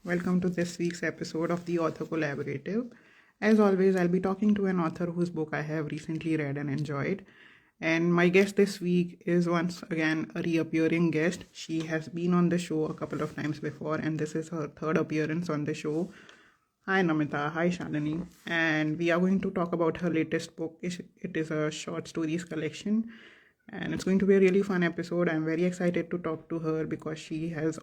Welcome to this week's episode of the Author Collaborative. As always, I'll be talking to an author whose book I have recently read and enjoyed. And my guest this week is once again a reappearing guest. She has been on the show a couple of times before, and this is her third appearance on the show. Hi Namita, hi Shalini, and we are going to talk about her latest book. It is a short stories collection, and it's going to be a really fun episode. I'm very excited to talk to her because she has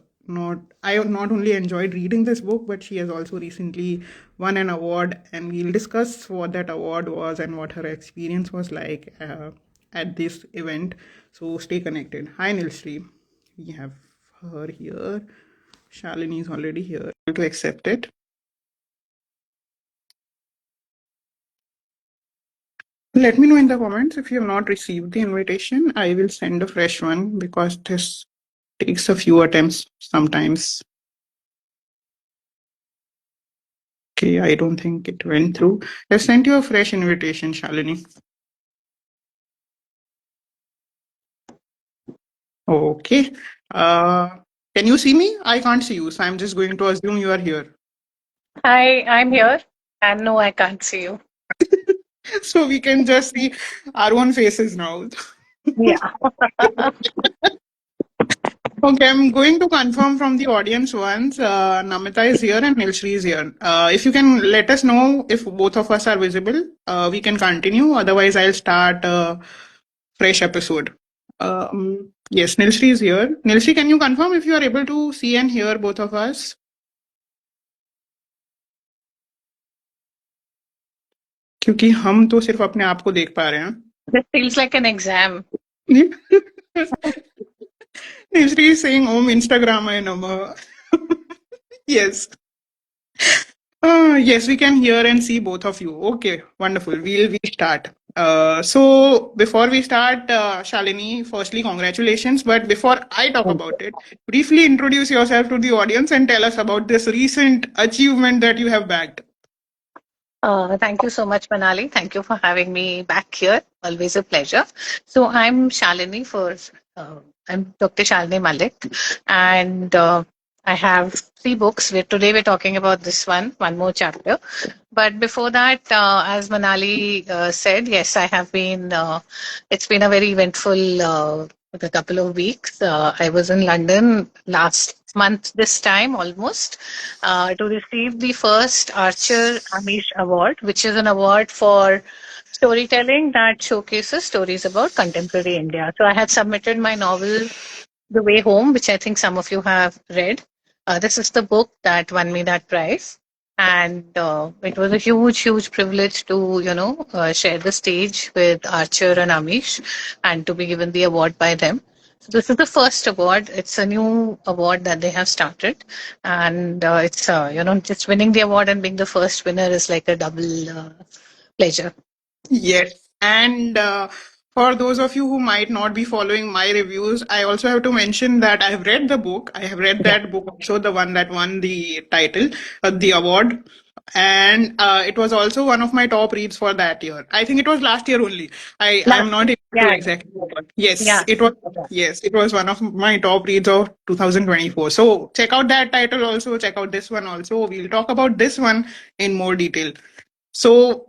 I have not only enjoyed reading this book, but she has also recently won an award, and we'll discuss what that award was and what her experience was like at this event. So stay connected. Hi Nilshri, we have her here. Shalini is already here to accept it. Let me know in the comments if you have not received the invitation. I will send a fresh one because this takes a few attempts sometimes. Okay, I don't think it went through. I sent you a fresh invitation, Shalini. Okay. Can you see me? I can't see you, so I'm just going to assume you are here. Hi, I'm here. And no, I can't see you. So we can just see our own faces now. Yeah. Okay, I'm going to confirm from the audience once. Namita is here and Nilshri is here. If you can let us know if both of us are visible, we can continue. Otherwise, I'll start a fresh episode. Yes, Nilshri is here. Nilshri, can you confirm if you are able to see and hear both of us? क्योंकि हम तो सिर्फ अपने आप को देख पा रहे हैं. This feels like an exam. Nilshri is saying Om Instagram Namah. Yes. Yes, we can hear and see both of you. Okay, wonderful. We start. So before we start, Shalini, firstly, congratulations. But before I talk about it, briefly introduce yourself to the audience and tell us about this recent achievement that you have bagged. Thank you so much, Manali. Thank you for having me back here. Always a pleasure. So I'm Shalini I'm Dr. Shalini Mullick, and I have three books. Today we're talking about this one more chapter. But before that, as Manali said, yes, I have been. It's been a very eventful a couple of weeks. I was in London last month, this time almost, to receive the first Archer Amish Award, which is an award for storytelling that showcases stories about contemporary India. So I had submitted my novel, The Way Home, which I think some of you have read. This is the book that won me that prize. And it was a huge privilege to, share the stage with Archer and Amish and to be given the award by them. So this is the first award. It's a new award that they have started, and it's just winning the award and being the first winner is like a double pleasure. Yes. And for those of you who might not be following my reviews, I also have to mention that I have read the book. I have read Yeah. that book also, the one that won the title, the award. And it was also one of my top reads for that year. I think it was last year only. I'm Last, not able to yeah, exactly recall. Yes, yeah. it was. Yes, it was one of my top reads of 2024. So check out that title also. Check out this one also. We'll talk about this one in more detail. So,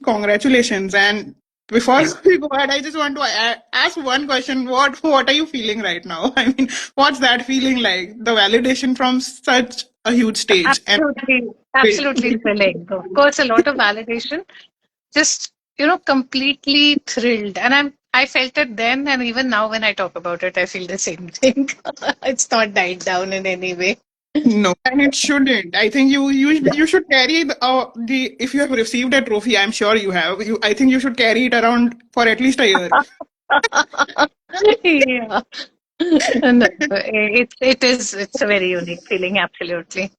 congratulations. And before we go ahead, I just want to ask one question. What are you feeling right now? I mean, what's that feeling like? The validation from such a huge stage. And Absolutely thrilling. Of course, a lot of validation. Just completely thrilled, and I felt it then, and even now when I talk about it, I feel the same thing. It's not died down in any way. no, and it shouldn't. I think you should carry the if you have received a trophy. I'm sure you have. I think you should carry it around for at least a year. Yeah. No, it's a very unique feeling, absolutely.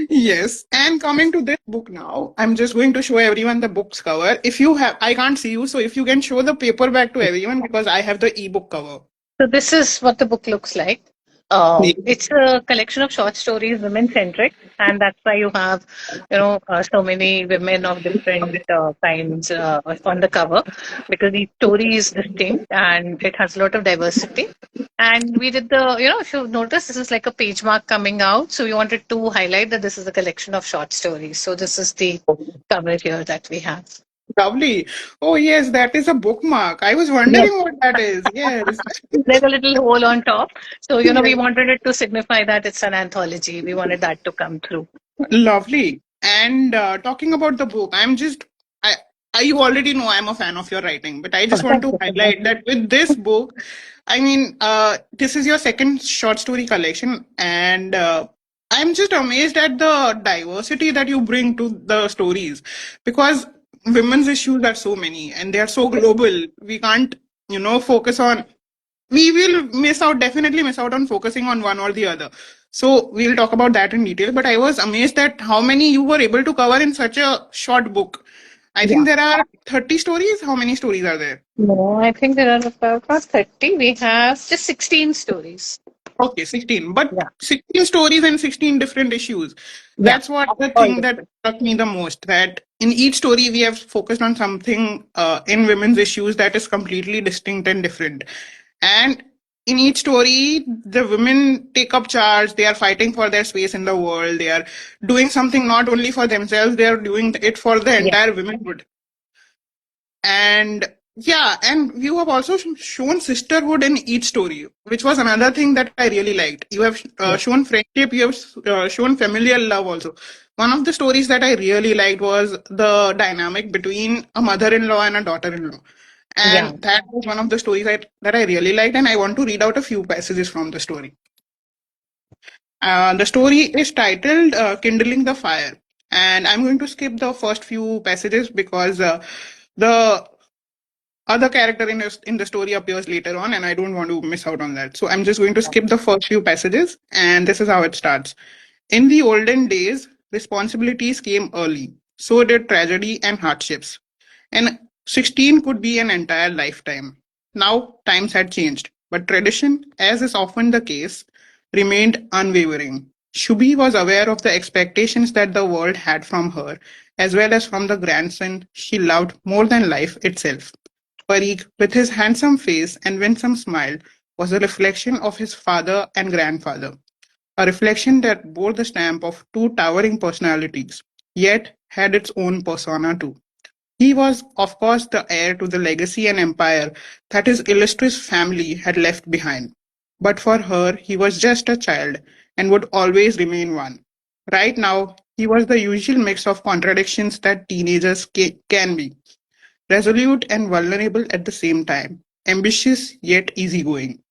Yes. And coming to this book now, I'm just going to show everyone the book's cover. If you have, I can't see you, so if you can show the paperback to everyone because I have the ebook cover. So this is what the book looks like. It's a collection of short stories, women centric, and that's why you have, so many women of different kinds on the cover, because each story is distinct and it has a lot of diversity. And we did if you notice, this is like a page mark coming out. So we wanted to highlight that this is a collection of short stories. So this is the cover here that we have. Lovely. Oh, yes, that is a bookmark. I was Yes. wondering what that is. Yes. There's a little hole on top. So, we Yes. wanted it to signify that it's an anthology. We wanted that to come through. Lovely. And talking about the book, you already know I'm a fan of your writing, but I just want Thank to you so much. highlight that with this book, I mean, this is your second short story collection, and I'm just amazed at the diversity that you bring to the stories, because women's issues are so many and they are so global. We can't, focus on we will definitely miss out on focusing on one or the other. So we'll talk about that in detail. But I was amazed at how many you were able to cover in such a short book. I think Yeah. there are 30 stories. How many stories are there? No, I think there are about 30. We have just 16 stories. Okay, 16. But Yeah. 16 stories and 16 different issues. Yeah. That's what the All thing that different. struck me the most. That in each story, we have focused on something in women's issues that is completely distinct and different. And in each story, the women take up charge. They are fighting for their space in the world. They are doing something not only for themselves, they are doing it for the Yeah. entire womanhood. And yeah, and you have also shown sisterhood in each story, which was another thing that I really liked. You have Yeah. shown friendship, you have shown familial love also. One of the stories that I really liked was the dynamic between a mother-in-law and a daughter-in-law. Yeah. And that was one of the stories that I really liked, and I want to read out a few passages from the story. The story is titled Kindling the Fire, and I'm going to skip the first few passages because the other character in the story appears later on, and I don't want to miss out on that. So I'm just going to skip the first few passages, and this is how it starts. In the olden days, responsibilities came early. So did tragedy and hardships. And 16 could be an entire lifetime. Now, times had changed, but tradition, as is often the case, remained unwavering. Shubi was aware of the expectations that the world had from her, as well as from the grandson she loved more than life itself. Parikh, with his handsome face and winsome smile, was a reflection of his father and grandfather, a reflection that bore the stamp of two towering personalities, yet had its own persona too. He was, of course, the heir to the legacy and empire that his illustrious family had left behind. But for her, he was just a child and would always remain one. Right now, he was the usual mix of contradictions that teenagers can be, resolute and vulnerable at the same time, ambitious yet easygoing.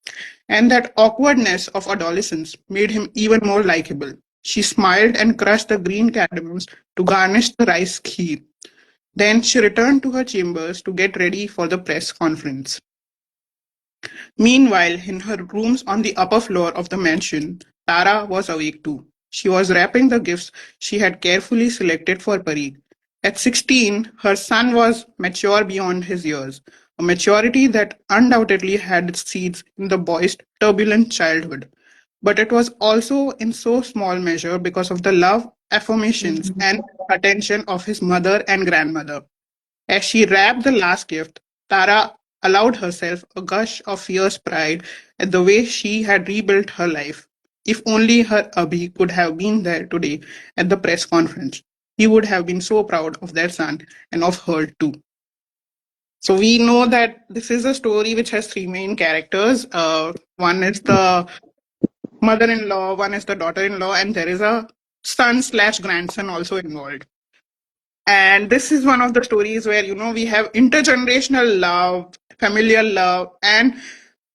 And that awkwardness of adolescence made him even more likable. She smiled and crushed the green cardamons to garnish the rice kheer. Then she returned to her chambers to get ready for the press conference. Meanwhile, in her rooms on the upper floor of the mansion, Tara was awake too. She was wrapping the gifts she had carefully selected for Parikh. At 16, her son was mature beyond his years, a maturity that undoubtedly had its seeds in the boy's turbulent childhood. But it was also in so small measure because of the love, affirmations, and attention of his mother and grandmother. As she wrapped the last gift, Tara allowed herself a gush of fierce pride at the way she had rebuilt her life. If only her Abhi could have been there today at the press conference. He would have been so proud of their son and of her too. So we know that this is a story which has three main characters. One is the mother-in-law, one is the daughter-in-law, and there is a son slash grandson also involved. And this is one of the stories where, we have intergenerational love, familial love, and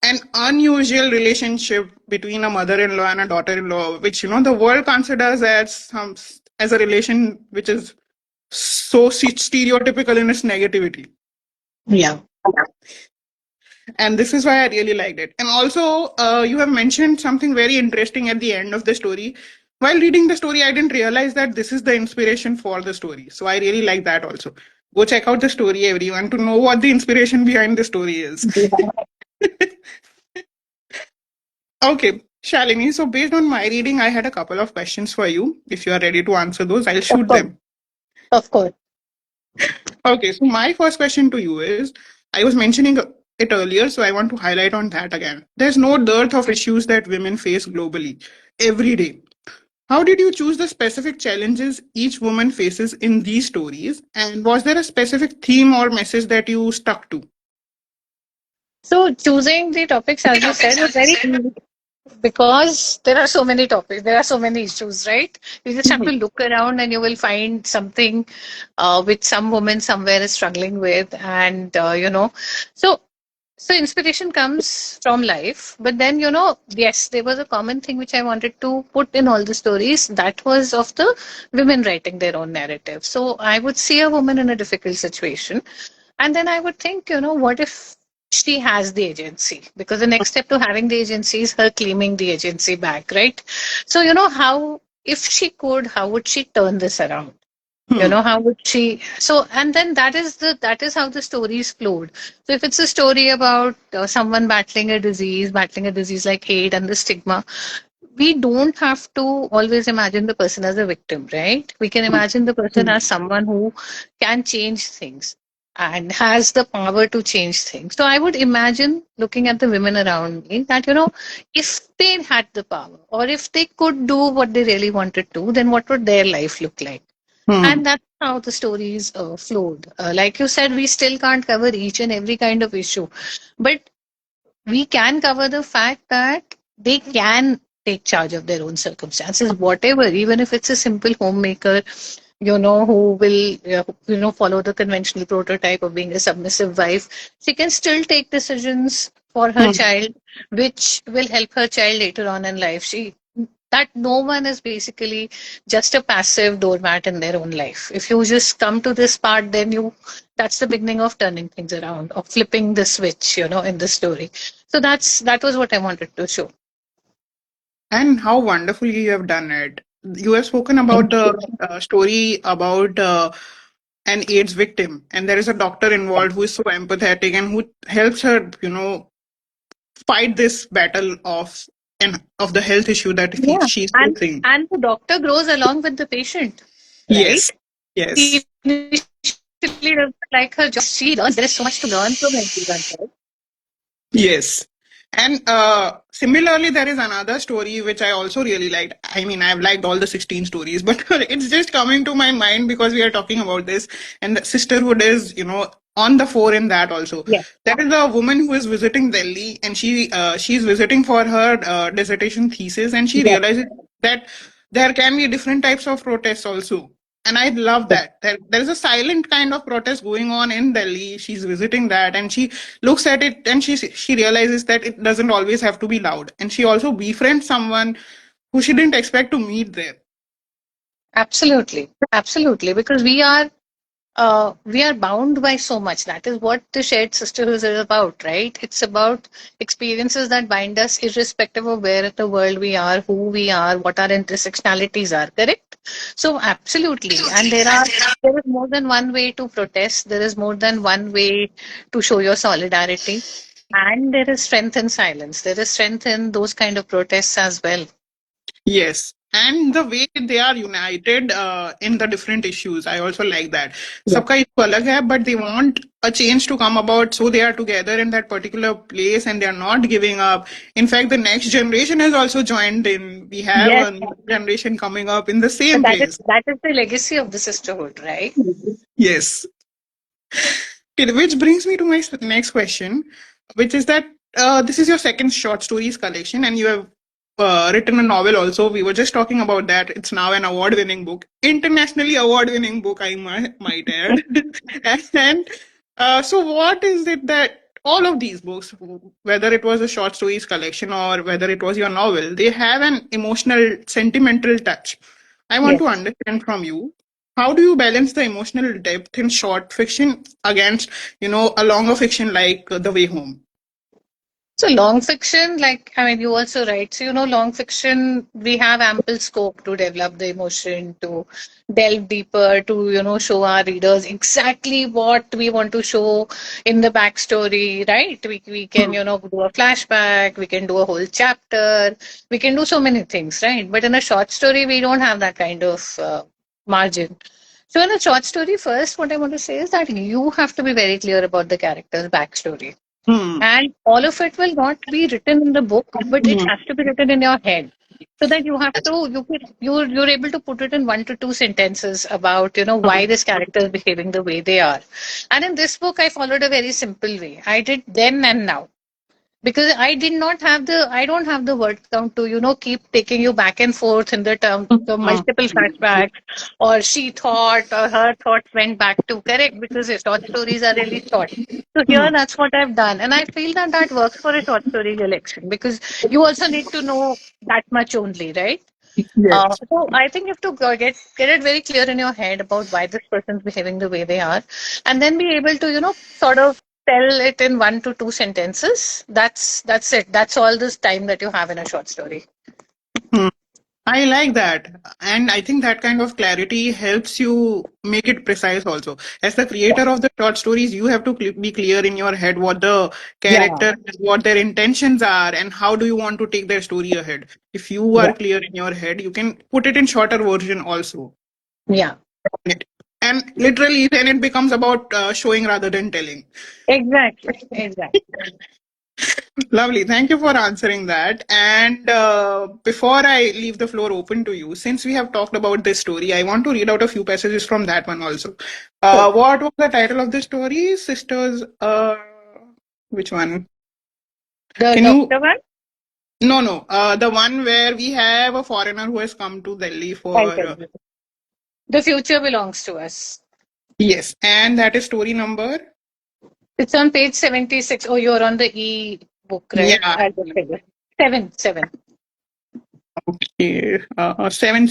an unusual relationship between a mother-in-law and a daughter-in-law, which, the world considers as a relation which is so stereotypical in its negativity. Yeah. And this is why I really liked it. And also, you have mentioned something very interesting at the end of the story. While reading the story, I didn't realize that this is the inspiration for the story. So I really like that also. Go check out the story, everyone, to know what the inspiration behind the story is. Okay. Shalini, so based on my reading, I had a couple of questions for you. If you are ready to answer those, I'll Of shoot course. them. Of course. Okay, so my first question to you is I was mentioning it earlier, so I want to highlight on that again. There's no dearth of issues that women face globally every day. How did you choose the specific challenges each woman faces in these stories? And was there a specific theme or message that you stuck to? So choosing the topics, as you said, was very easy because there are so many topics, there are so many issues, right? You just have to Mhm. look around and you will find something which some woman somewhere is struggling with, and so so inspiration comes from life, but then yes, there was a common thing which I wanted to put in all the stories, that was of the women writing their own narrative. So I would see a woman in a difficult situation, and then I would think, what if she has the agency? Because the next step to having the agency is her claiming the agency back, right? So, how, if she could, how would she turn this around? Hmm. How would she? So, and then that is how the stories flowed. So, if it's a story about someone battling a disease like AIDS and the stigma, we don't have to always imagine the person as a victim, right? We can imagine the person Hmm. as someone who can change things and has the power to change things. So I would imagine, looking at the women around me, that, if they had the power or if they could do what they really wanted to, then what would their life look like? Hmm. And that's how the stories flowed. Like you said, we still can't cover each and every kind of issue, but we can cover the fact that they can take charge of their own circumstances, whatever, even if it's a simple homemaker, who will, follow the conventional prototype of being a submissive wife. She can still take decisions for her Hmm. child, which will help her child later on in life. That no one is basically just a passive doormat in their own life. If you just come to this part, then that's the beginning of turning things around, of flipping the switch, in the story. So that was what I wanted to show. And how wonderfully you have done it. You have spoken about Thank the you. story about an AIDS victim, and there is a doctor involved who is so empathetic and who helps her, fight this battle of the health issue that Yeah. she's And facing. and the doctor grows along with the patient, right? Yes, yes. He initially doesn't like her job, but she learns. There is so much to learn from everyone, right? Yes. And similarly, there is another story which I also really liked. I mean, I've liked all the 16 stories, but it's just coming to my mind because we are talking about this. And the sisterhood is, on the fore in that also. Yes. That is a woman who is visiting Delhi, and she's visiting for her dissertation thesis, and she Yes. realizes that there can be different types of protests also. And I love Yes. that. There is a silent kind of protest going on in Delhi. She's visiting that, and she looks at it, and she realizes that it doesn't always have to be loud. And she also befriends someone who she didn't expect to meet there. Absolutely. Absolutely. Because we are bound by so much. That is what the shared sisterhood is about, right? It's about experiences that bind us irrespective of where in the world we are, who we are, what our intersectionalities are, correct? So absolutely. And there is more than one way to protest. There is more than one way to show your solidarity. And there is strength in silence. There is strength in those kind of protests as well. Yes. And the way they are united in the different issues, I also like that. Yes. Sabka issue alag hai, but they want a change to come about, so they are together in that particular place and they are not giving up. In fact, the next generation has also joined in. We have Yes. a new generation coming up in the But same that is place. that is the legacy of the sisterhood, right? Yes. Okay, which brings me to my next question, which is that this is your second short stories collection, and you have written a novel also. We were just talking about that. It's now an award-winning book, internationally award-winning book, I might add. And so, what is it that all of these books, whether it was a short stories collection or whether it was your novel, they have an emotional, sentimental touch. I want to Yes. understand from you, how do you balance the emotional depth in short fiction against, a longer fiction like The Way Home? So long fiction, like, I mean, you also write. So, long fiction, we have ample scope to develop the emotion, to delve deeper, to, show our readers exactly what we want to show in the backstory, right? We can, do a flashback, we can do a whole chapter, we can do so many things, right? But in a short story, we don't have that kind of margin. So in a short story, first, what I want to say is that you have to be very clear about the character's backstory, Hmm. and all of it will not be written in the book, but it has to be written in your head, so that you're able to put it in 1 to 2 sentences about why this character is behaving the way they are. And in this book I followed a very simple way. I did then and now, because I don't have the word count to keep taking you back and forth in the multiple flashbacks, or she thought, or her thoughts went back to, correct, because the short stories are really short. So here that's what I've done, and I feel that that works for a short story collection, because you also need to know that much only, right? Yes. So I think you have to get it very clear in your head about why this person's behaving the way they are, and then be able to sort of tell it in 1 to 2 sentences. That's it. That's all this time that you have in a short story. Hmm. I like that. And I think that kind of clarity helps you make it precise also. As the creator of the short stories, you have to be clear in your head what the Yeah, character, what their intentions are, and how do you want to take their story ahead. If you are yeah, clear in your head, you can put it in shorter version also. yeah. And literally, then it becomes about showing rather than telling. Exactly, exactly. Lovely. Thank you for answering that. And before I leave the floor open to you, since we have talked about this story, I want to read out a few passages from that one also. So What was the title of the story? Sisters, which one? the Can you? doctor one, No, no. The one where we have a foreigner who has come to Delhi I'll for. tell you. The future belongs to us. Yes. And that is story number. It's on page 76. Oh, you're on the e book, right? Yeah. I'll just tell you. Seven, seven. Okay. Seven.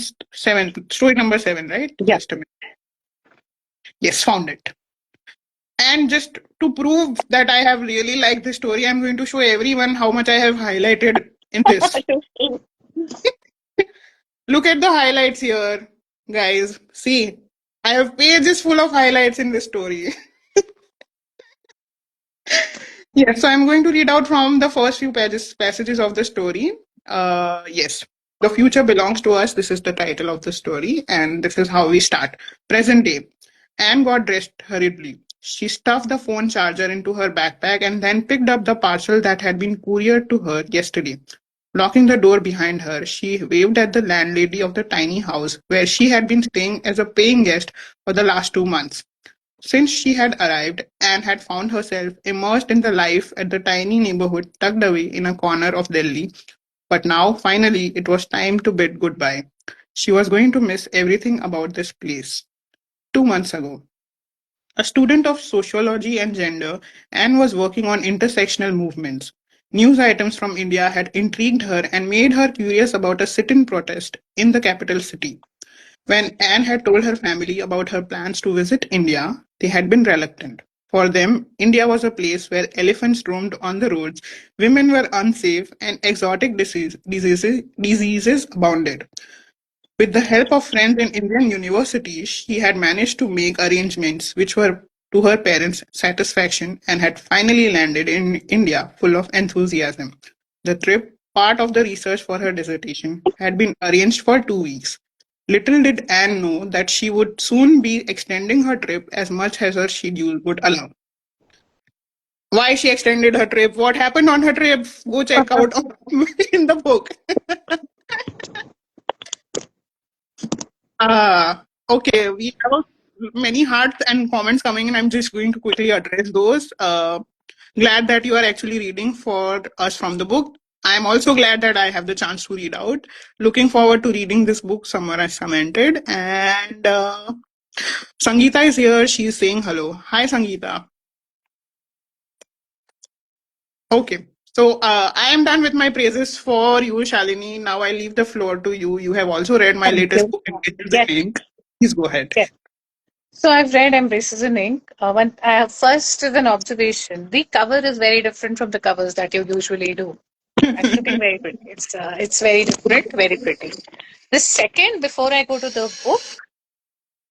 Story number 7, right? Yeah. Just a minute. Yes, found it. And just to prove that I have really liked the story, I'm going to show everyone how much I have highlighted in this. Look at the highlights here, guys. See, I have pages full of highlights in this story. Yes, so I'm going to read out from the first few passages of the story. Yes, the future belongs to us. This is the title of the story, and this is how we start. Present day. Anne got dressed hurriedly. She stuffed the phone charger into her backpack and then picked up the parcel that had been couriered to her yesterday. Locking the door behind her, she waved at the landlady of the tiny house where she had been staying as a paying guest for the last 2 months. Since she had arrived, Anne had found herself immersed in the life at the tiny neighborhood tucked away in a corner of Delhi. But now, finally, it was time to bid goodbye. She was going to miss everything about this place. 2 months ago, a student of sociology and gender, Anne was working on intersectional movements. News items from India had intrigued her and made her curious about a sit in protest in the capital city. When Anne had told her family about her plans to visit India, they had been reluctant. For them, India was a place where elephants roamed on the roads, women were unsafe, and exotic diseases abounded. With the help of friends in Indian universities, she had managed to make arrangements which were to her parents' satisfaction and had finally landed in India full of enthusiasm. The trip, part of the research for her dissertation, had been arranged for 2 weeks. Little did Anne know that she would soon be extending her trip as much as her schedule would allow. Why she extended her trip, what happened on her trip, go check out in the book. Okay, we have many hearts and comments coming in. I'm just going to quickly address those. Glad that you are actually reading for us from the book. I'm also glad that I have the chance to read out. Looking forward to reading this book, Summarized Cemented. And Sangeeta is here. She's saying hello. Hi, Sangeeta. Okay. So I am done with my praises for you, Shalini. Now I leave the floor to you. You have also read my Thank latest you. book and given the Yes, link. Please go ahead. yes. So I've read Embraces in Ink. First is an observation. The cover is very different from the covers that you usually do. It's looking very pretty. It's very different, very pretty. The second, before I go to the book,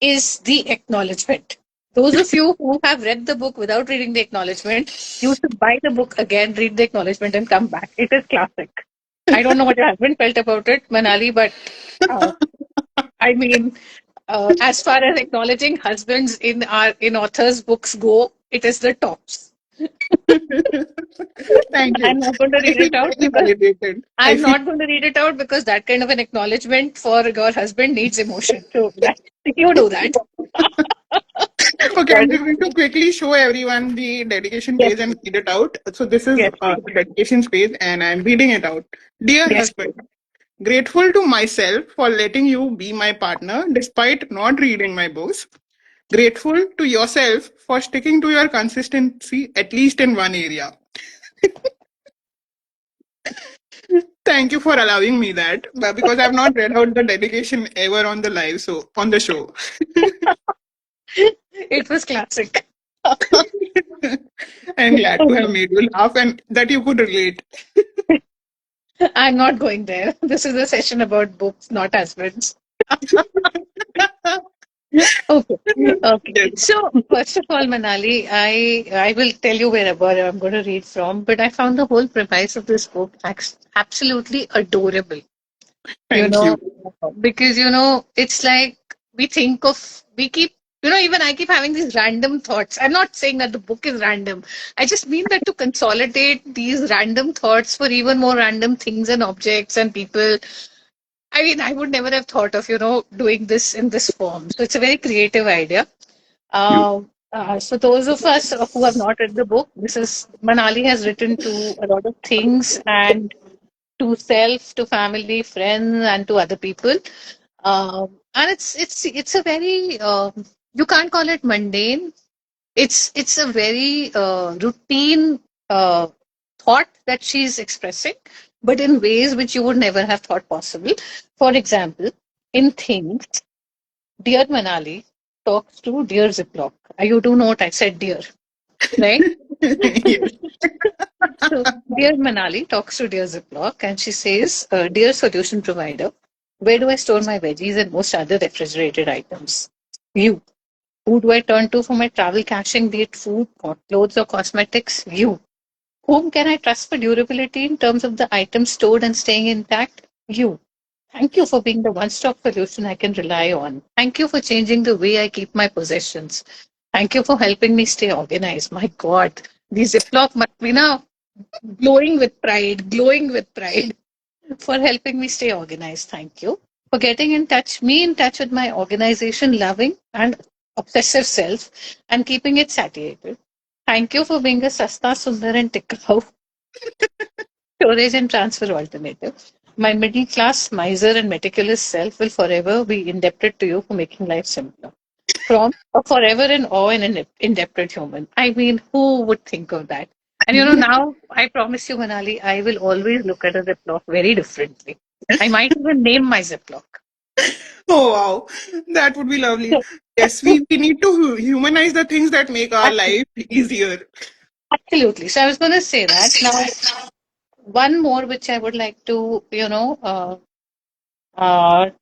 is the acknowledgement. Those of you who have read the book without reading the acknowledgement, you should buy the book again, read the acknowledgement, and come back. It is classic. I don't know what your husband felt about it, Manali, but uh, I mean, as far as acknowledging husbands in authors' books go, it is the tops. Thank you. I'm not going to I read feel it out very because validated. I I'm feel not going to read it out because that kind of an acknowledgement for your husband needs emotion. So that you do that. okay. I'm But just going to quickly show everyone the dedication yes, page and read it out. So this is yes, please. the dedication page, and I'm reading it out. Dear Yes, husband, grateful to myself for letting you be my partner despite not reading my books. Grateful to yourself for sticking to your consistency at least in one area. Thank you for allowing me that, but because I've not read out the dedication ever on the live, so on the show. it was classic. I'm glad to have Okay. made you laugh and that you could relate. I'm not going there. This is a session about books, not husbands. Okay. Okay. Yes. So first of all, Manali, I will tell you wherever I'm going to read from, but I found the whole premise of this book absolutely adorable. You Thank know, you. because it's like we keep even I keep having these random thoughts. I'm not saying that the book is random. I just mean that to consolidate these random thoughts for even more random things and objects and people. I mean, I would never have thought of doing this in this form. So it's a very creative idea. You. So those of us who have not read the book, this is Manali has written to a lot of things and to self, to family, friends, and to other people. And it's a very you can't call it mundane. It's a very routine uh, thought that she's expressing, but in ways which you would never have thought possible. For example, in things, dear Manali talks to dear Ziploc. You do note I said dear, right? Yes. So, dear Manali talks to dear Ziploc and she says, Dear solution provider, where do I store my veggies and most other refrigerated items? You. Who do I turn to for my travel caching, be it food, clothes, or cosmetics? You. Whom can I trust for durability in terms of the items stored and staying intact? You. Thank you for being the one stop solution I can rely on. Thank you for changing the way I keep my possessions. Thank you for helping me stay organized. My God, the Ziploc must be now glowing with pride for helping me stay organized. Thank you. For getting me in touch with my organization loving and obsessive self and keeping it satiated. Thank you for being a Sasta, Sundar, and Tikau storage and transfer alternative. My middle class, miser, and meticulous self will forever be indebted to you for making life simpler. From a forever in awe and an indebted human. I mean, who would think of that? And now I promise you, Manali, I will always look at a Ziploc very differently. I might even name my Ziploc. Oh wow, that would be lovely. So, Yes, we need to humanize the things that make our life easier. absolutely. So I was going to say that. Now, one more which I would like to,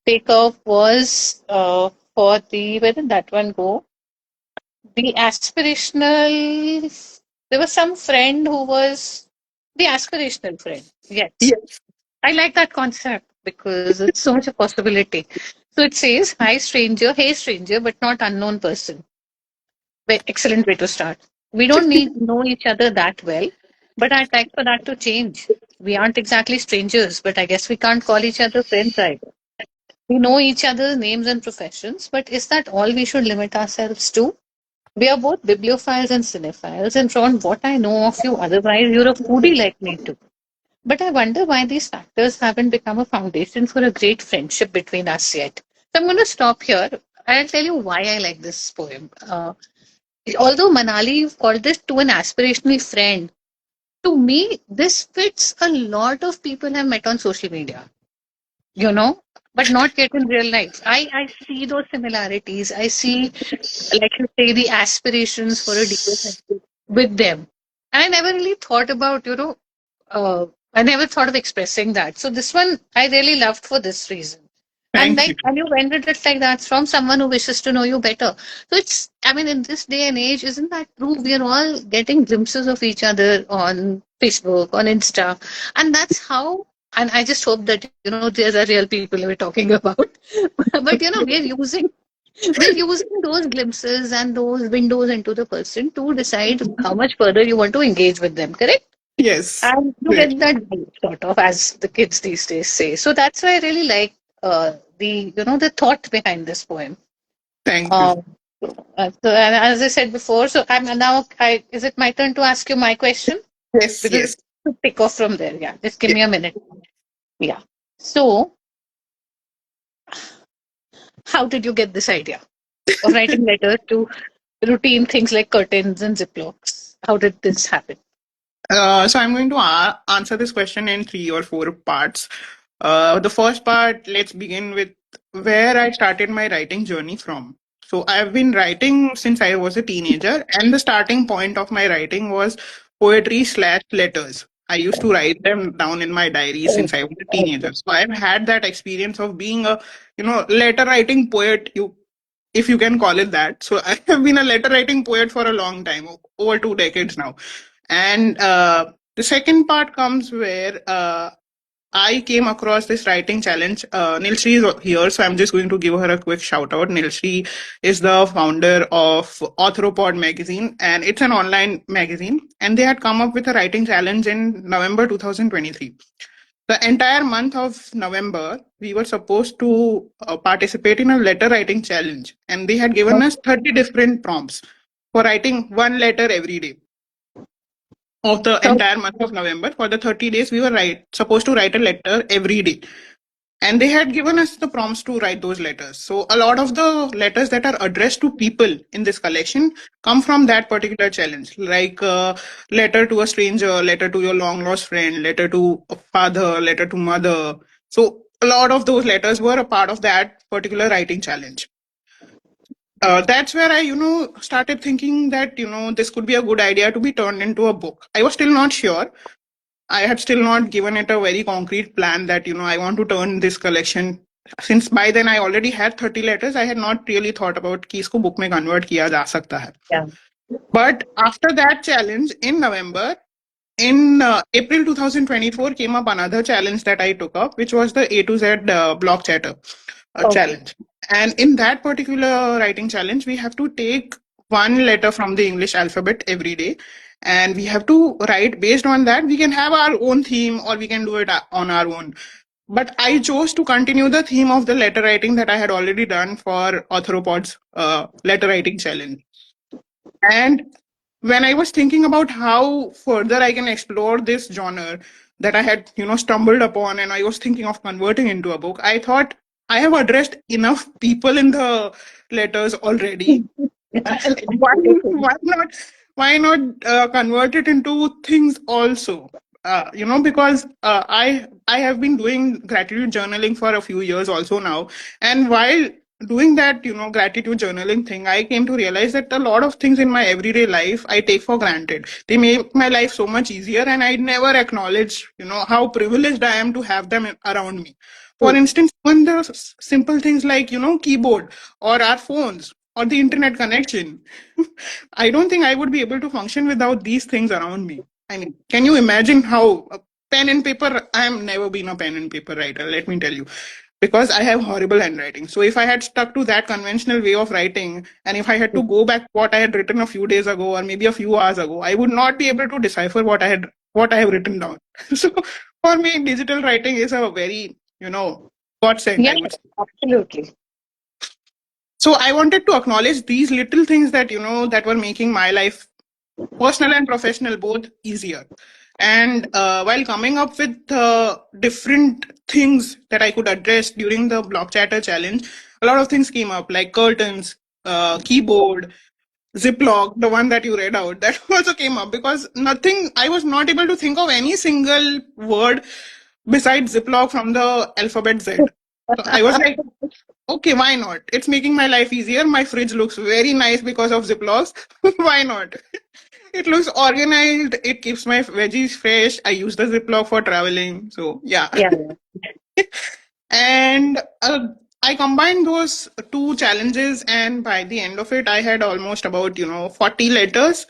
take off was for where did that one go? The aspirational, there was some friend who was the aspirational friend. Yes. Yes. I like that concept because it's so much a possibility. So it says, hi stranger, hey stranger, but not unknown person. Excellent way to start. We don't need to know each other that well, but I'd like for that to change. We aren't exactly strangers, but I guess we can't call each other friends either. We know each other's names and professions, but is that all we should limit ourselves to? We are both bibliophiles and cinephiles, and from what I know of you, otherwise, you're a foodie like me too. But I wonder why these factors haven't become a foundation for a great friendship between us yet. So I'm going to stop here. I'll tell you why I like this poem. Although Manali called this to an aspirational friend, to me, this fits a lot of people I've met on social media. You know, but not yet in real life. I see those similarities. I see, like you say, the aspirations for a deeper friendship with them. And I never really thought about, I never thought of expressing that. So this one I really loved for this reason. And Thank like, you. and you ended it like that from someone who wishes to know you better. So it's, I mean, in this day and age, isn't that true? We are all getting glimpses of each other on Facebook, on Insta. And that's how, and I just hope that, these are real people we're talking about. But, we're using those glimpses and those windows into the person to decide how much further you want to engage with them, correct? Yes. And you Yes. get that vibe, sort of, as the kids these days say. So that's why I really like the thought behind this poem. Thank you. Um, and as I said before, so I'm now. Is it my turn to ask you my question? Yes. Because Yes. it's to pick off from there. Yeah, just give Yes. me a minute. Yeah. So, how did you get this idea of writing letters to routine things like curtains and ziplocs? How did this happen? So I'm going to answer this question in 3 or 4 parts. The first part, let's begin with where I started my writing journey from. So I've been writing since I was a teenager, and the starting point of my writing was poetry slash letters. I used to write them down in my diary Oh, since I was a okay. teenager. So I've had that experience of being a, letter writing poet. If you can call it that. So I have been a letter writing poet for a long time, over 2 decades now. And the second part comes where I came across this writing challenge. Nilshri is here, so I'm just going to give her a quick shout out. Nilshri is the founder of Authoropod magazine, and it's an online magazine. And they had come up with a writing challenge in November 2023. The entire month of November, we were supposed to participate in a letter writing challenge, and they had given us 30 different prompts for writing one letter every day of the So, entire month of November. For the 30 days, we were supposed to write a letter every day. And they had given us the prompts to write those letters. So a lot of the letters that are addressed to people in this collection come from that particular challenge, like letter to a stranger, letter to your long lost friend, letter to a father, letter to mother. So a lot of those letters were a part of that particular writing challenge. That's where I, started thinking that, this could be a good idea to be turned into a book. I was still not sure. I had still not given it a very concrete plan that, I want to turn this collection. Since by then I already had 30 letters, I had not really thought about कि इसको book में convert किया जा सकता है. yeah. But after that challenge in November, in April 2024 came up another challenge that I took up, which was the A to Z block chatter Okay. challenge. And in that particular writing challenge, we have to take one letter from the English alphabet every day. And we have to write based on that. We can have our own theme or we can do it on our own. But I chose to continue the theme of the letter writing that I had already done for Authoropod's letter writing challenge. And when I was thinking about how further I can explore this genre that I had, stumbled upon and I was thinking of converting into a book, I thought I have addressed enough people in the letters already. why, Absolutely. why not convert it into things also? Because I have been doing gratitude journaling for a few years also now, and while doing that, gratitude journaling thing, I came to realize that a lot of things in my everyday life I take for granted. They make my life so much easier, and I never acknowledge, how privileged I am to have them around me. For instance, when the simple things like, keyboard or our phones or the internet connection, I don't think I would be able to function without these things around me. I mean, can you imagine how pen and paper? I have never been a pen and paper writer, let me tell you, because I have horrible handwriting. So if I had stuck to that conventional way of writing, and if I had to go back what I had written a few days ago or maybe a few hours ago, I would not be able to decipher what I have written down. So for me, digital writing is a very, godsend, Yeah, I would say. absolutely. So I wanted to acknowledge these little things that, that were making my life, personal and professional, both, easier. And while coming up with different things that I could address during the block chatter challenge, a lot of things came up like curtains, keyboard, ziploc, the one that you read out, that also came up because I was not able to think of any single word besides ziploc from the alphabet Z. So I was like, okay, why not? It's making my life easier. My fridge looks very nice because of Ziplocs. Why not? It looks organized. It keeps my veggies fresh. I use the Ziploc for traveling. So yeah. Yeah. And I combined those two challenges, and by the end of it, I had almost about 40 letters.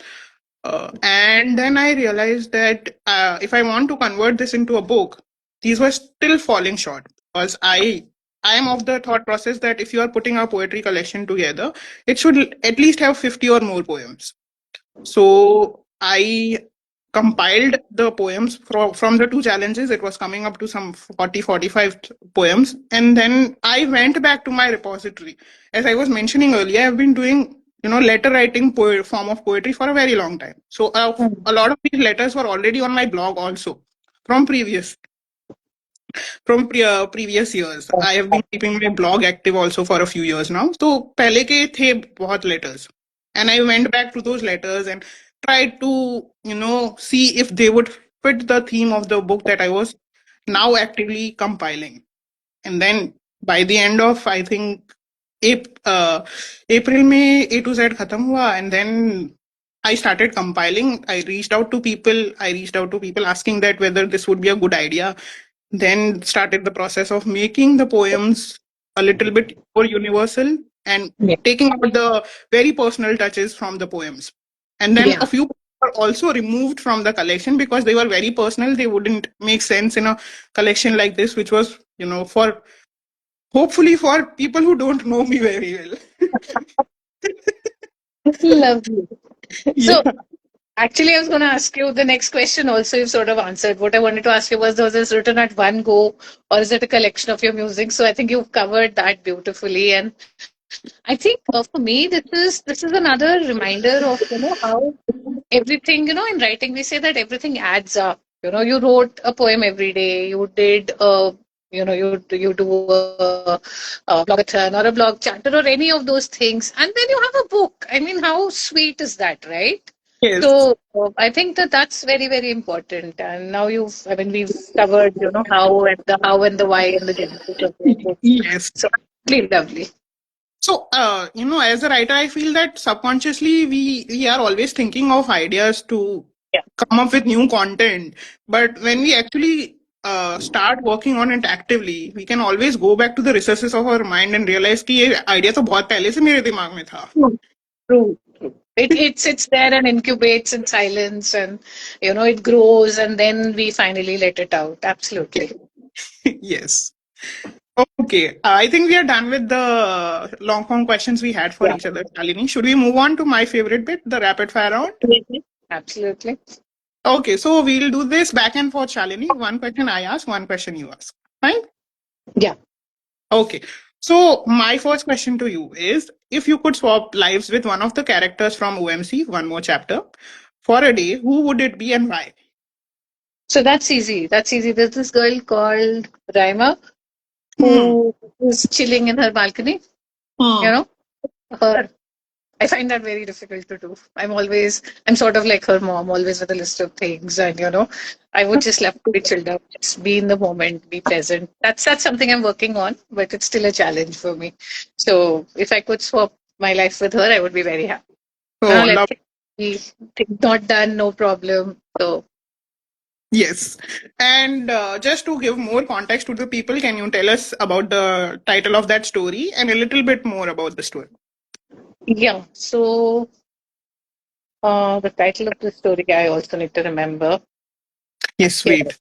And then I realized that if I want to convert this into a book, these were still falling short because I am of the thought process that if you are putting a poetry collection together, it should at least have 50 or more poems. So I compiled the poems from the two challenges. It was coming up to some 40-45 poems. And then I went back to my repository. As I was mentioning earlier, I've been doing, letter writing form of poetry for a very long time. So Mm. a lot of these letters were already on my blog also from previous years. I have been keeping my blog active also for a few years now. So पहले के थे बहुत letters, and I went back to those letters and tried to see if they would fit the theme of the book that I was now actively compiling. And then by the end of I think April में A to Z खत्म हुआ, and then I started compiling. I reached out to people. I reached out to people asking that whether this would be a good idea. Then started the process of making the poems a little bit more universal and Yeah. taking out the very personal touches from the poems. And then a Yeah. few are also removed from the collection because they were very personal. They wouldn't make sense in a collection like this, which was, for hopefully for people who don't know me very well. Lovely. So Yeah. actually, I was going to ask you the next question also. You've sort of answered. What I wanted to ask you was this written at one go, or is it a collection of your music? So I think you've covered that beautifully. And I think for me, this is another reminder of how everything in writing we say that everything adds up. You wrote a poem every day. You did you do a blogathon or a blog chatter or any of those things, and then you have a book. I mean, how sweet is that, right? Yes. So I think that that's very, very important. And now I mean, we've covered, how and the why and the genesis of your books. Yes. So really lovely. So, as a writer, I feel that subconsciously we are always thinking of ideas to Yeah. come up with new content. But when we actually start working on it actively, we can always go back to the recesses of our mind and realize कि ये idea तो बहुत पहले से मेरे दिमाग में था. True. True. It sits there and incubates in silence, and it grows, and then we finally let it out. Absolutely. Yes. Okay. I think we are done with the long form questions we had for Yeah. each other, Shalini. Should we move on to my favorite bit, the rapid fire round? Mhm. Absolutely. Okay, so we'll do this back and forth, Shalini. One question I ask, one question you ask. Fine? Yeah. Okay. So my first question to you is, if you could swap lives with one of the characters from OMC, one more chapter, for a day, who would it be and why? So that's easy. That's easy. There's this girl called Raima Hmm. who is chilling in her balcony. You Hmm. know, her. I find that very difficult to do. I'm sort of like her mom, always with a list of things, and I would just love to be chilled out, just be in the moment, be present. That's something I'm working on, but it's still a challenge for me. So if I could swap my life with her, I would be very happy. Oh, Let's love. say things not done, no problem. So Yes. And just to give more context to the people, can you tell us about the title of that story and a little bit more about the story? yeah. So the title of the story I also need to remember. Yes, Yes. wait.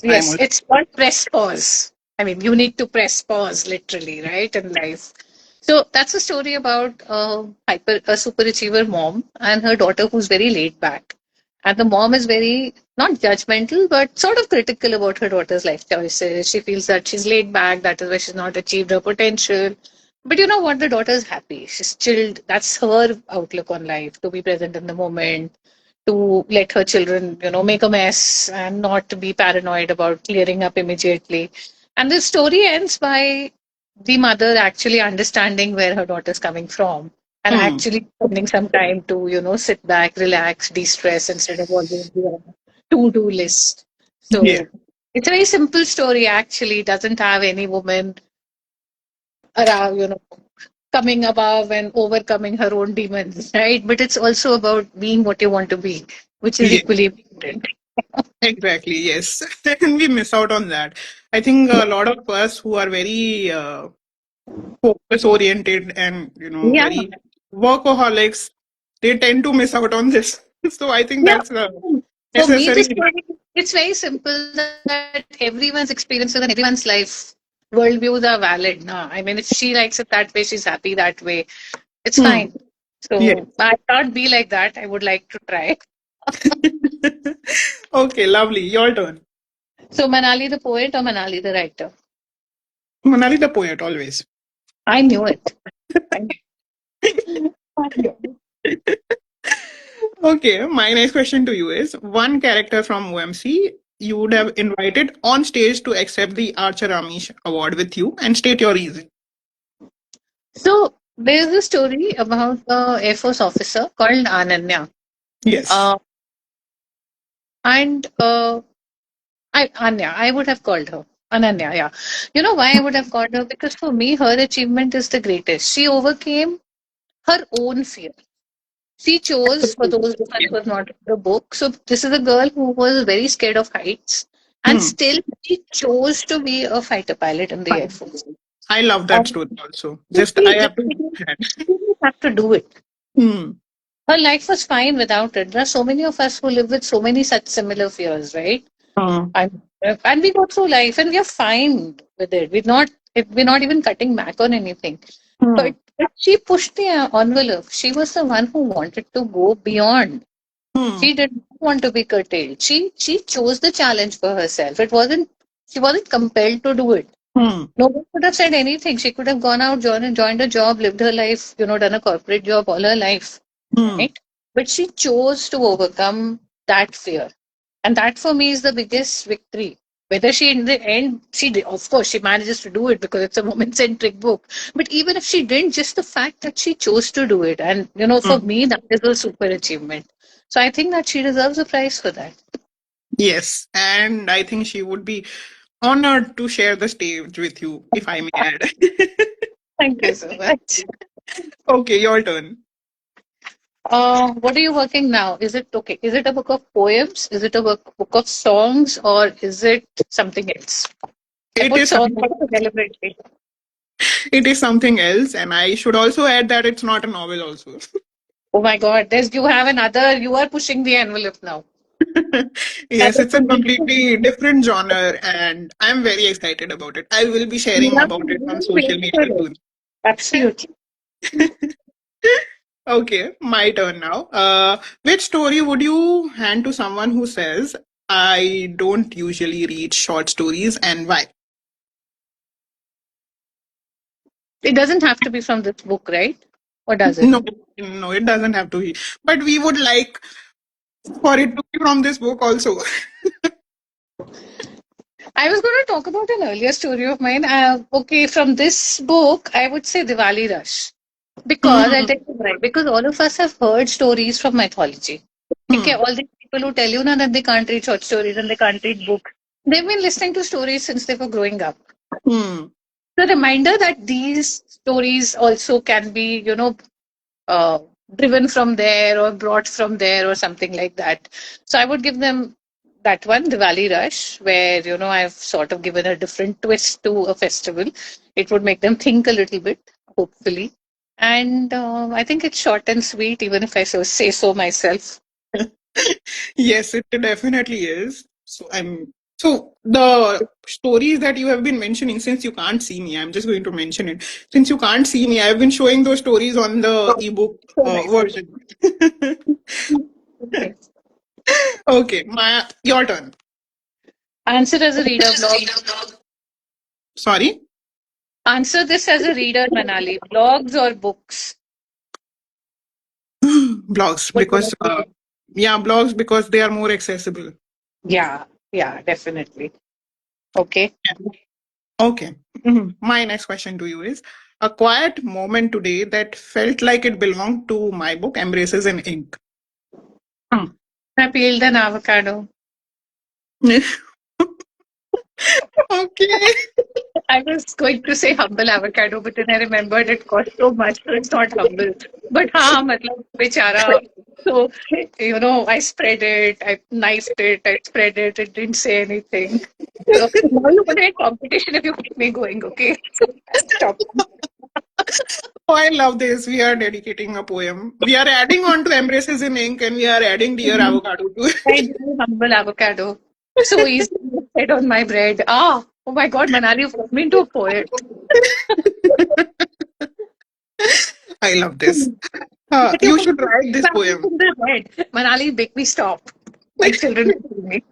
I'm Yes, also. it's called press pause. I mean, you need to press pause literally, right, in life. So that's a story about a super achiever mom and her daughter who's very laid back. And the mom is very not judgmental, but sort of critical about her daughter's life choices. She feels that she's laid back, that is why she's not achieved her potential. But you know what? The daughter's happy. She's chilled. That's her outlook on life, to be present in the moment, to let her children, make a mess and not to be paranoid about clearing up immediately. And the story ends by the mother actually understanding where her daughter's coming from and Hmm. actually spending some time to, sit back, relax, de-stress instead of always be on a to-do list. Yeah. So it's a very simple story actually. It doesn't have any woman around, coming above and overcoming her own demons, right? But it's also about being what you want to be, which is Yes, equally important. exactly. Yes. And we miss out on that. I think a lot of us who are very focus oriented and, Yeah. very workaholics, they tend to miss out on this. So I think Yeah. that's For me, the necessary. story, it's very simple that everyone's experiences and everyone's life worldviews are valid. No, I mean, if she likes it that way, she's happy that way. It's Hmm. fine. Yes. So I can't be like that. I would like to try. Okay, lovely. Your turn. So Manali the poet or Manali the writer? Manali the poet, always. I knew it. I knew. Okay, my next question to you is one character from OMC you would have invited on stage to accept the Archer Amish Award with you and state your reason. So there's a story about a Air Force officer called Ananya. Yes. Uh, and Anya, I would have called her. Ananya, yeah. You know why I would have called her? Because for me, her achievement is the greatest. She overcame her own fear. She chose, for those who was not in the book, so this is a girl who was very scared of heights, and Hmm. still she chose to be a fighter pilot in the Air Force. I love that And story also. she, Just I have to she add. didn't have to do it. Hmm. Her life was fine without it. There are so many of us who live with so many such similar fears, right? Hmm. And we go through life and we are fine with it. We're not even cutting back on anything. Hmm. But she pushed the envelope. She was the one who wanted to go beyond. Hmm. She did not want to be curtailed. She chose the challenge for herself. She wasn't compelled to do it. Hmm. No one could have said anything. She could have gone out, joined a job, lived her life, done a corporate job all her life, Hmm. right? But she chose to overcome that fear. And that for me is the biggest victory. Whether she in the end, of course, she manages to do it because it's a woman centric book. But even if she didn't, just the fact that she chose to do it. And, for Hmm. me, that is a super achievement. So I think that she deserves a prize for that. Yes, and I think she would be honored to share the stage with you, if I may add. Thank you so much. Okay, your turn. What are you working now? Is it okay? Is it a book of poems? Is it a book of songs, or is it something else? I It put is songs something. deliberately. It is something else, and I should also add that it's not a novel. Also, Oh my God, you have another. You are pushing the envelope now. That yes, is it's a amazing. completely different genre, and I'm very excited about it. I will be sharing Yeah, about it on wait social for media it. soon. Absolutely. Okay, my turn now. Which story would you hand to someone who says, "I don't usually read short stories," and why? It doesn't have to be from this book, right? Or does it? No, no, it doesn't have to be. But we would like for it to be from this book also. I was going to talk about an earlier story of mine. Okay, from this book, I would say Diwali Rush. Because I'll Hmm, tell you why. Because all of us have heard stories from mythology. Okay, hmm, all these people who tell you now that they can't read short stories and they can't read books, they've been listening to stories since they were growing up. hmm. The reminder that these stories also can be, uh, driven from there or brought from there or something like that. So I would give them that one, the Valley Rush, where I've sort of given a different twist to a festival. It would make them think a little bit, hopefully. And I think it's short and sweet, even if I say so myself. Yes, it definitely is. So the stories that you have been mentioning, since you can't see me, I'm just going to mention it. Since you can't see me, I've been showing those stories on the ebook So nice. version. Okay. Okay, your turn. Answer as a reader blog. Sorry, Answer this as a reader, Manali. Blogs or books? blogs What because yeah, blogs because they are more accessible. Yeah, yeah, definitely. Okay. Okay. My next question to you is a quiet moment today that felt like it belonged to my book, Embraces in Ink. Hmm. I peeled an avocado. Okay. I was going to say humble avocado, but then I remembered it cost so much, so it's not humble. But हाँ, मतलब बेचारा. So, I spread it, I knifed it, I spread it, it didn't say anything. So now you're going to get competition if you keep me going, okay? So I'll stop. Oh, I love this. We are dedicating a poem. We are adding on to Embraces in Ink and we are adding Dear Avocado to I do humble avocado. So easy to set on my bread. Ah, oh my God, Manali, you've turned me into a poet. I love this. But you're You going should to write this travel poem. from the bread. Manali, make me stop. My children will kill me.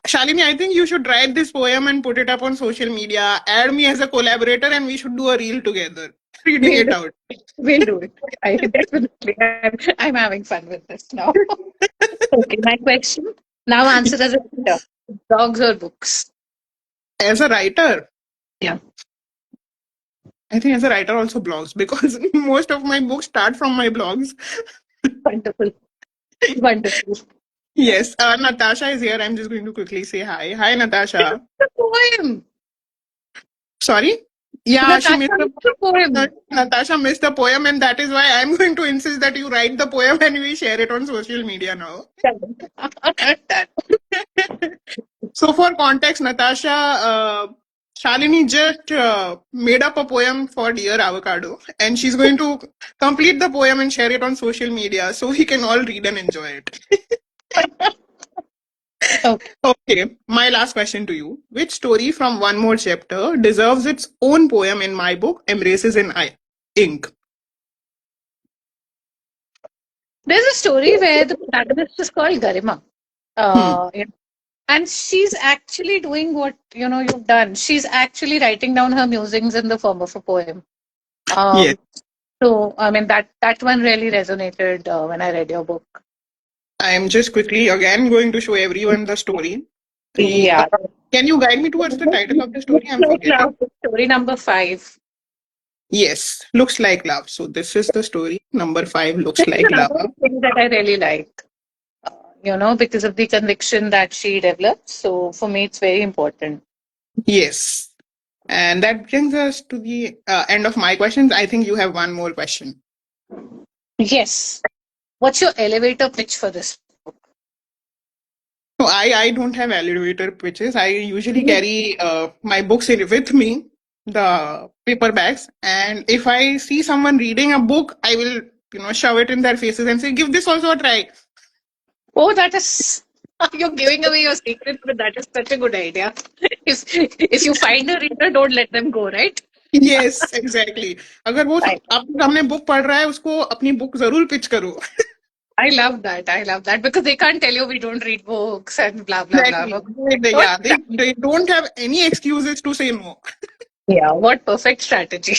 Shalini, I think you should write this poem and put it up on social media. Add me as a collaborator and we should do a reel together. Reading We'll it do out. it. We'll do it. I definitely. I'm having fun with this now. Okay, my question. Now answer as a reader. Blogs or books? As a writer, Yeah. I think as a writer also blogs because most of my books start from my blogs. Wonderful. Wonderful. Yes, Natasha is here. I'm just going to quickly say hi. Hi, Natasha. The poem. Sorry? Yeah, she Natasha missed is the poem. Natasha missed the poem, and that is why I'm going to insist that you write the poem and we share it on social media now. Done. So, for context, Natasha, Shalini just made up a poem for Dear Avocado, and she's going to complete the poem and share it on social media so we can all read and enjoy it. Okay. Okay, my last question to you. Which story from one more chapter deserves its own poem in my book, Embraces in Ink? There's a story where the protagonist is called Garima. Hmm. And she's actually doing what you've done. She's actually writing down her musings in the form of a poem. Yes. Um, so I mean that one really resonated when I read your book. I am just quickly again going to show everyone the story. Yeah. Can you guide me towards the title of the story? I'm Looks like forgetting. love, story number 5. Yes, looks like love. So this is the story. Number 5 looks This is like love. another thing that I really like. Because of the conviction that she develops. So for me, it's very important. Yes. And that brings us to the end of my questions. I think you have one more question. Yes. What's your elevator pitch for this? So I don't have elevator pitches. I usually carry my books with me, the paperbacks, and if I see someone reading a book, I will shove it in their faces and say, "Give this also a try." Oh, that is. You're giving away your secret, but that is such a good idea. If you find a reader, don't let them go, right? Yes, exactly. अगर वो I, आपके सामने book पढ़ रहा है उसको अपनी book जरूर पिच करो. I love that. I love that because they can't tell you we don't read books and blah blah blah. Exactly. But what? Yeah, they don't have any excuses to say no. Yeah, what perfect strategy.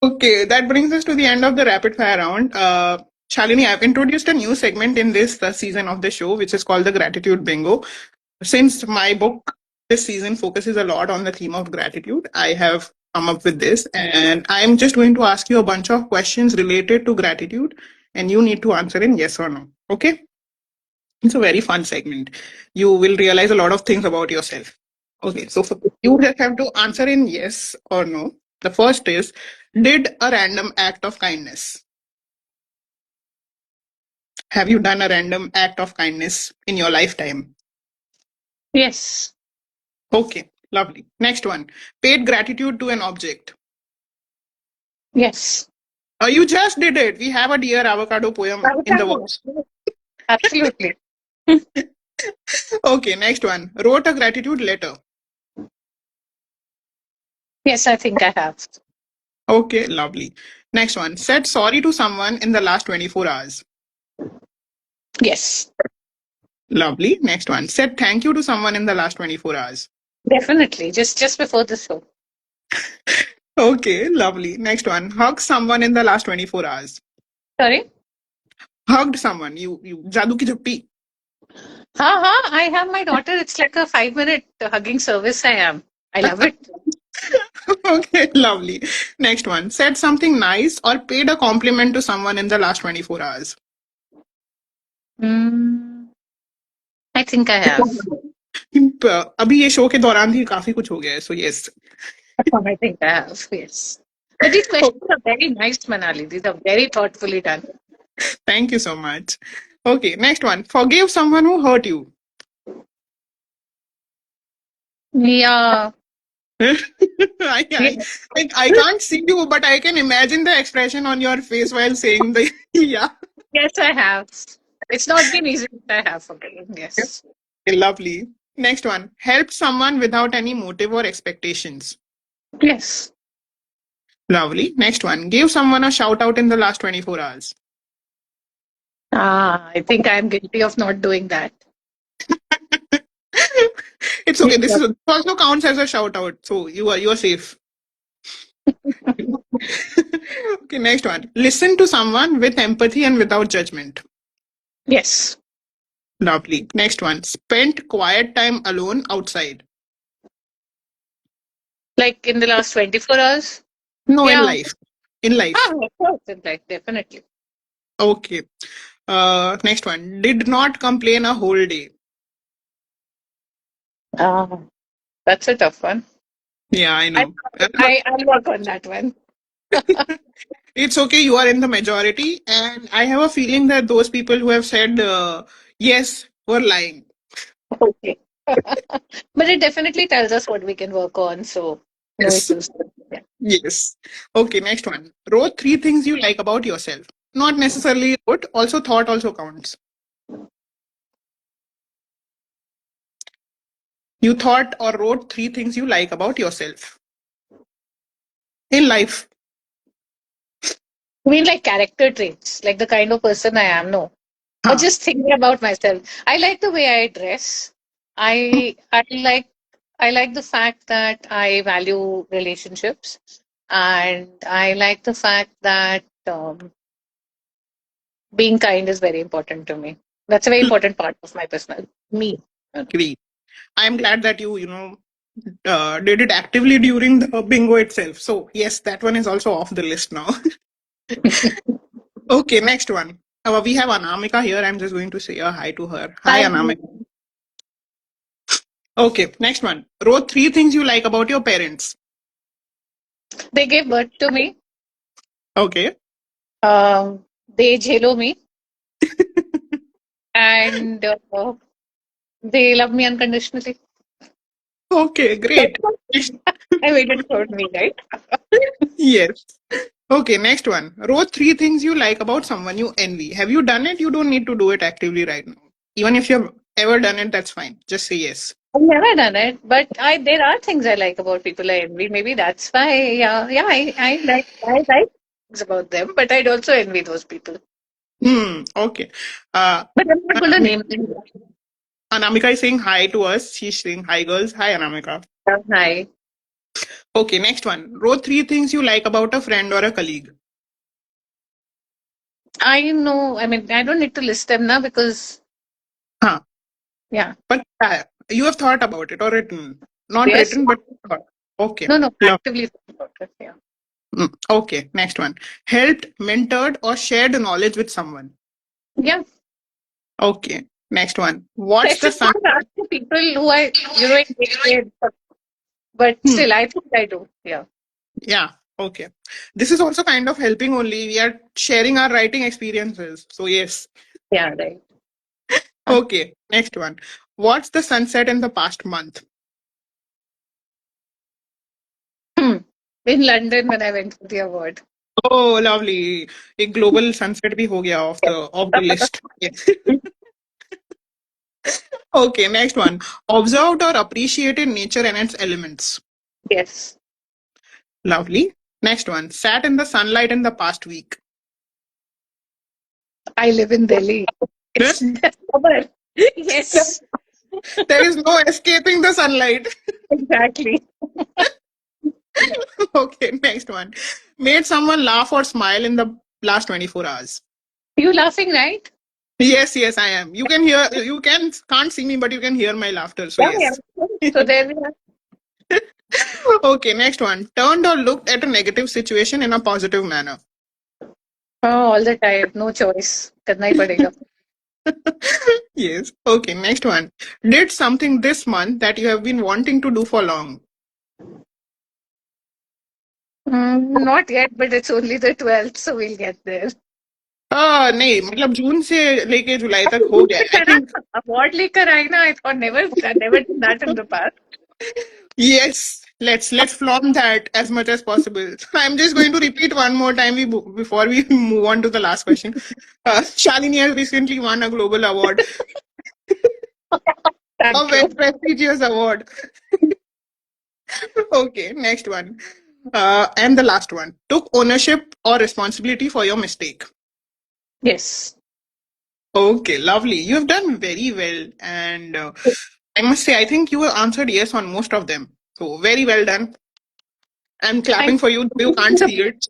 Okay, that brings us to the end of the rapid fire round. Shalini, I've introduced a new segment in this season of the show, which is called the Gratitude Bingo. Since my book this season focuses a lot on the theme of gratitude, I have come up with this, and I'm just going to ask you a bunch of questions related to gratitude, and you need to answer in yes or no. Okay? It's a very fun segment. You will realize a lot of things about yourself. Okay, so you just have to answer in yes or no. The first is, did a random act of kindness? Have you done a random act of kindness in your lifetime? Yes. Okay, lovely. Next one, paid gratitude to an object. Yes. You just did it. We have a Dear Avocado poem in the Avocado. works. Absolutely. Okay, next one, wrote a gratitude letter. Yes, I think I have. Okay, lovely. Next one, said sorry to someone in the last 24 hours. Yes. Lovely. Next one, said thank you to someone in the last 24 hours. Definitely. Just before the show. Okay, lovely. Next one, hugged someone in the last 24 hours. Sorry? Hugged someone. You जादू की झप्पी. I have my daughter. It's like a 5-minute hugging service I am. I love it. Okay, lovely. Next one, said something nice or paid a compliment to someone in the last 24 hours. Mm, I think I have. अभी ये show के दौरान ही काफी कुछ हो गया है, so yes. I think I have, yes. But these questions are very nice, Manali. These are very thoughtfully done. Thank you so much. Okay, next one. Forgive someone who hurt you. Yeah. I, Yeah. I, I can't see you, but I can imagine the expression on your face while saying the yeah. Yes, I have. It's not been easy, but I have forgiven. Yes. Lovely. Next one. Help someone without any motive or expectations. Yes. Lovely. Next one. Give someone a shout out in the last 24 hours. I think I'm guilty of not doing that. It's okay. This also counts as a shout out. So you are safe. Okay, next one. Listen to someone with empathy and without judgment. Yes. Lovely. Next one. Spent quiet time alone outside. Like in the last 24 hours? No, in Yeah. life. In life. Of course, in life, definitely. Okay. Next one. Did not complain a whole day. Uh, that's a tough one. Yeah, I I, know. I'll work on that one. It's okay. You are in the majority, and I have a feeling that those people who have said yes were lying. Okay. But it definitely tells us what we can work on, so no Yes. issues. Yeah. Yes. Okay, next one. Wrote 3 things you like about yourself. Not necessarily wrote, also thought also counts. You thought or wrote 3 things you like about yourself in life. I mean, like character traits, like the kind of person I am, no. Or Huh. just thinking about myself. I like the way I dress. I like the fact that I value relationships, and I like the fact that being kind is very important to me. That's a very important part of my personal me. Great. I'm glad that did it actively during the bingo itself. So yes, that one is also off the list now. Okay, next one. We have Anamika here. I'm just going to say a hi to her. Hi, I, Anamika. Okay, next one. Wrote 3 things you like about your parents. they gave birth to me. Okay. They jelo me, and they love me unconditionally. Okay, great. I made it for me, right? Yes. Okay, next one. Wrote 3 things you like about someone you envy. Have you done it? You don't need to do it actively right now. Even if you've ever done it, that's fine. Just say yes. I've never done it, but I there are things I like about people I envy. Maybe that's why. Yeah. I like things about them, but I'd also envy those people. Okay. Uh, But I'm not going to Anamika name them. Anamika is saying hi to us. She's saying hi, girls. Hi, Anamika. Hi. Okay, next one. Wrote 3 things you like about a friend or a colleague. I know. I mean, I don't need to list them now because Huh. yeah. But you have thought about it or written. Not Yes. written, but thought. Okay. No. Love. Actively think about it. Yeah. Okay, next one. Helped, mentored, or shared knowledge with someone. Yeah. Okay, next one. What's the Especially sun? ask the people who I engage with, but Hmm. still, I think I do. Yeah. Yeah, okay. This is also kind of helping only. We are sharing our writing experiences. So, yes. Yeah. Right. Okay, next one. What's the sunset in the past month? Hmm. In London, when I went for the award. Oh, lovely. A global sunset bhi ho gaya off the list. Yes. Okay, next one. Observed or appreciated nature and its elements. Yes. Lovely. Next one. Sat in the sunlight in the past week. I live in Delhi. It's Yes. the summer. Yes, There is no escaping the sunlight. exactly. Okay, next one. Made someone laugh or smile in the last 24 hours. You laughing, right? Yes, yes, I am. You can't see me, but you can hear my laughter. So Yeah, yeah. yes. So there we are. Okay, next one. Turned or looked at a negative situation in a positive manner. Oh, all the time. No choice. करना ही पड़ेगा. Yes. Okay, next one. Did something this month that you have been wanting to do for long. Not yet, but it's only the 12th, so we'll get there. नहीं मतलब जून से लेके जुलाई तक हो गया आई करा थिंक. अवार्ड लेकर आई ना. I thought never did that in the past. Yes, let's flaunt that as much as possible. I'm just going to repeat one more time before we move on to the last question. Shalini has recently won a global award, a Thank very you. prestigious award. Okay, next one. And the last one. Took ownership or responsibility for your mistake. Yes. Okay, lovely. You have done very well. And I must say, I think you answered yes on most of them. So, very well done. I'm clapping Thank for you. You can't see it.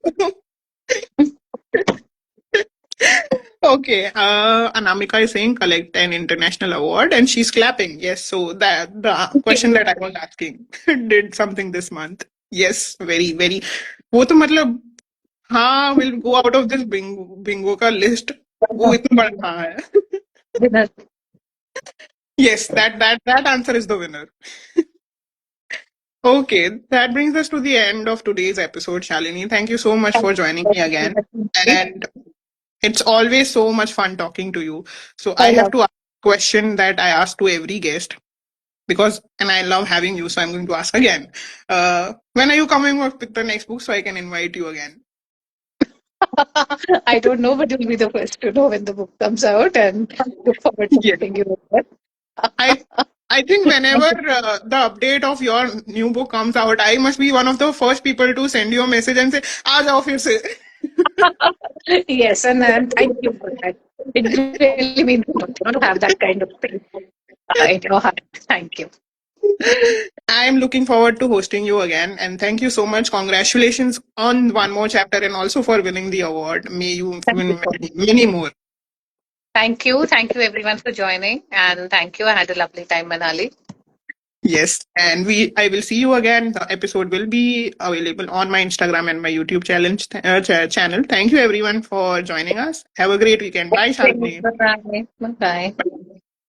Okay, Anamika is saying collect an international award and she's clapping. Yes, so that the question you. that I was asking did something this month. Yes, very, very. वो तो मतलब हाँ will go out of this bingo का list. वो इतना बड़ा हाँ है. Dinner. Yes, that answer is the winner. Okay, that brings us to the end of today's episode, Shalini. Thank you so much for joining me again. And it's always so much fun talking to you. So I I have love. to ask a question that I ask to every guest because, and I love having you, so I'm going to ask again. When are you coming up with the next book so I can invite you again? I don't know, but you'll be the first to know when the book comes out, and look forward to Yes. meeting you over. I I think whenever the update of your new book comes out, I must be one of the first people to send you a message and say, "आ जाओ फिर से." Yes, and thank you for that. It really means a lot, to have that kind of thing in your heart. Thank you. I am looking forward to hosting you again, and thank you so much. Congratulations on one more chapter and also for winning the award. May you Thank you win so much. many more. Thank you. Thank you, everyone, for joining. And thank you. I had a lovely time, Manali. Yes, and I will see you again. The episode will be available on my Instagram and my YouTube channel. Thank you everyone for joining us. Have a great weekend. Bye, Shalini. Bye. Bye.